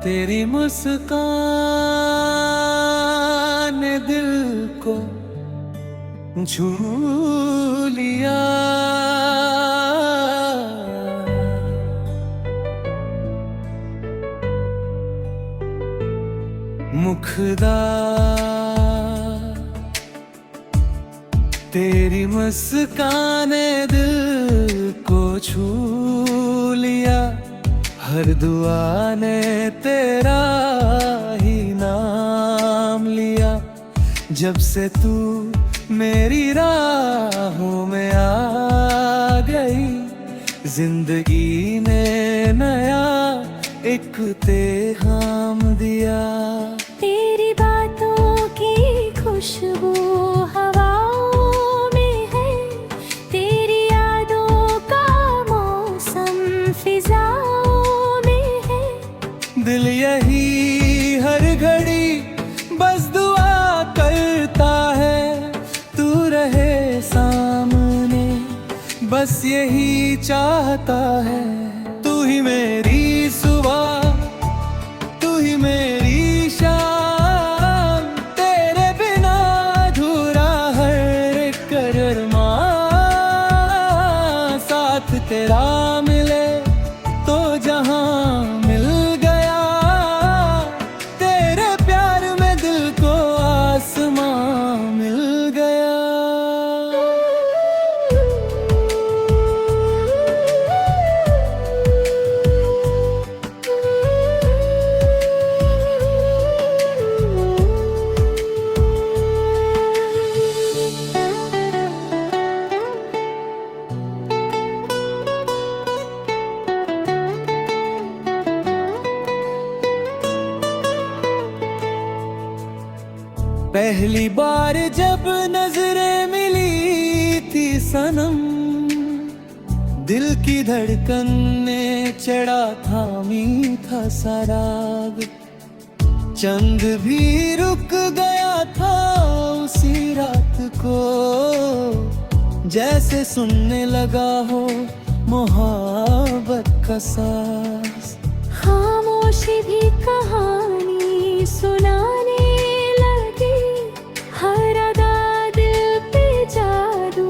तेरी मुस्कान ने दिल को छू लिया। मुखदा तेरी मुस्कान ने दिल को छू लिया। हर दुआ ने तेरा ही नाम लिया। जब से तू मेरी राहों में आ गई, जिंदगी ने नया एक पैगाम दिया। तेरी बातों की खुशबू हवाओं में है, तेरी यादों का मौसम फिजाओं में है। दिल यही हर घड़ी बस दुआ करता है, तू रहे सामने, बस यही चाहता है। तू ही मेरी सुबह, तू ही मेरी शाम, तेरे बिना अधूरा हर एक अरमान। साथ तेरा मिले तो जहां मिल गया, तेरे प्यार में दिल को आसमां मिल गया। पहली बार जब नजरें मिली थी सनम, दिल की धड़कन ने चढ़ा था मीठा सा राग। चंद भी रुक गया था उसी रात को, जैसे सुनने लगा हो मोहब्बत का साज। खामोशी भी कहानी सुनाने लगी, हर अदा दिल पे जादू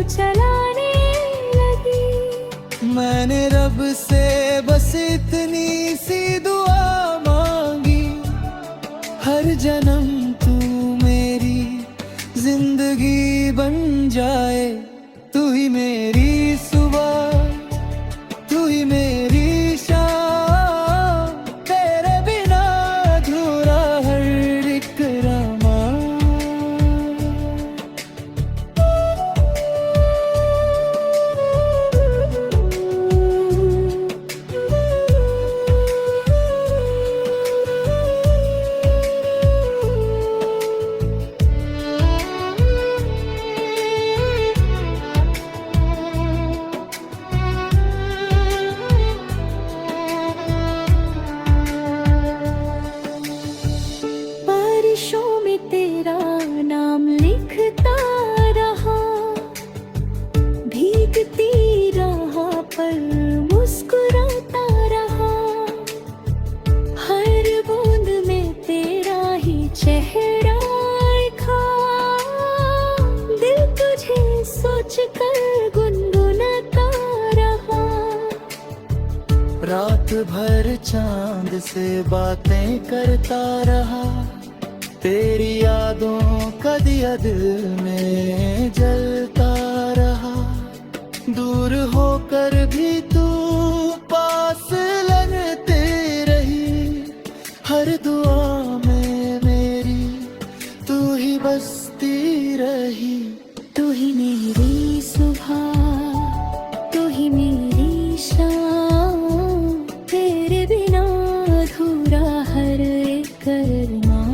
चलाने लगी। मैंने रब से बस इतनी सी दुआ मांगी, हर जन्म तू मेरी जिंदगी बन जाए। तू ही मेरी सुबह, तू ही मेरी शाम, तेरे बिना अधूरा हर एक अरमान। बारिशों में तेरा नाम लिखता रहा, भीगती रहा पर मुस्कुराता रहा। हर बूंद में तेरा ही चेहरा लिखा, दिल तुझे सोच कर गुनगुनाता रहा। रात भर चांद से बातें करता रहा, तेरी यादों का दिया दिल में जलता रहा। दूर होकर भी तू पास लगते रही, हर दुआ में मेरी तू ही बसती रही। तू ही मेरी सुबह, तू ही मेरी शाम, तेरे बिना अधूरा हर एक अरमान।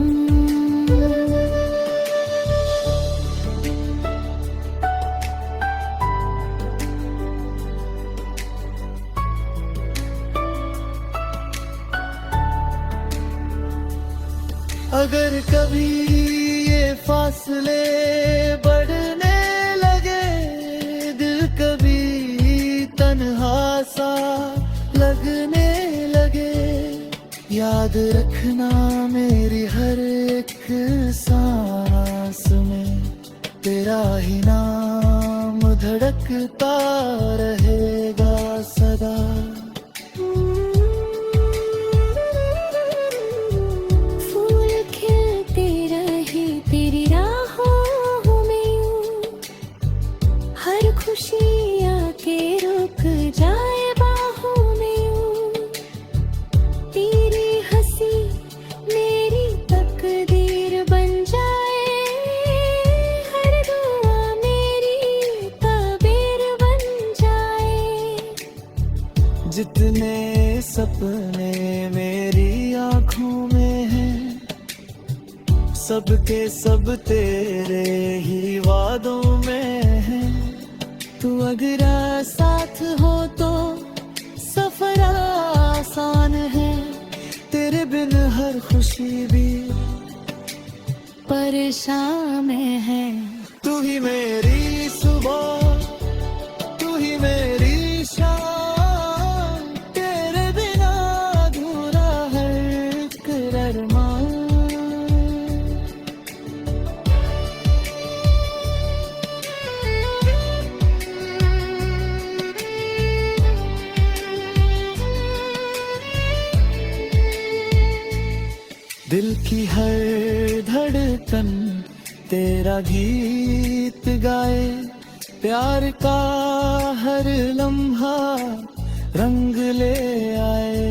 अगर कभी ये फासले बढ़ने लगे, दिल कभी तन्हा सा लगने लगे, याद रखना मेरी हर एक सांस में तेरा ही नाम धड़कता रहेगा सदा। फूल खिलते रहे तेरी राहों में यूं, हर खुशी आके रुक जाए बाहों में यूं, तेरी हंसी मेरी तकदीर बन जाए, हर दुआ मेरी तबीर बन जाए। जितने सपने मेरी आँखों में हैं, सबके सब तेरे ही वादों में हैं। तू अगर साथ हो तो सफर आसान है, तेरे बिन हर खुशी भी परेशान में है। तू ही मेरी सुबह, तू ही मेरी शाम, तेरे बिना अधूरा हर एक अरमान। दिल की हर धड़कन तेरा गीत गाए, प्यार का हर लम्हा रंग ले आए।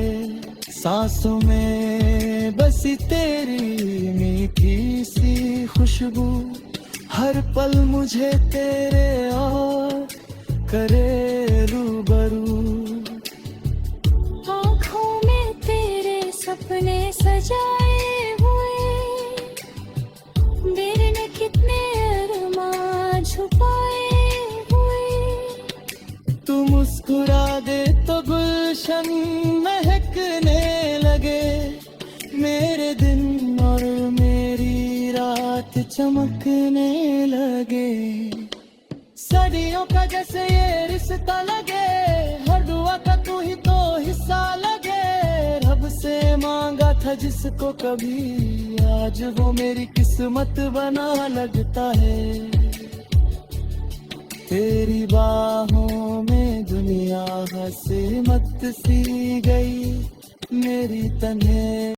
सांसों में बसी तेरी मीठी सी खुशबू, हर पल मुझे तेरे और करे रूबरू। आँखों में तेरे सपने सजाए हुए, दिल ने कितने अरमां छुपाए हुए। तू मुस्कुरा दे तो गुलशन महकने लगे, मेरे दिन और मेरी रात चमकने लगे। सदियों का जैसे ये रिश्ता लगे, हर दुआ का तू ही तो हिस्सा लगे। रब से मांगा था जिसको कभी, आज वो मेरी किस्मत बना लगता है। तेरी बाहों में दुनिया हंसे मत सी गई, मेरी तन्हे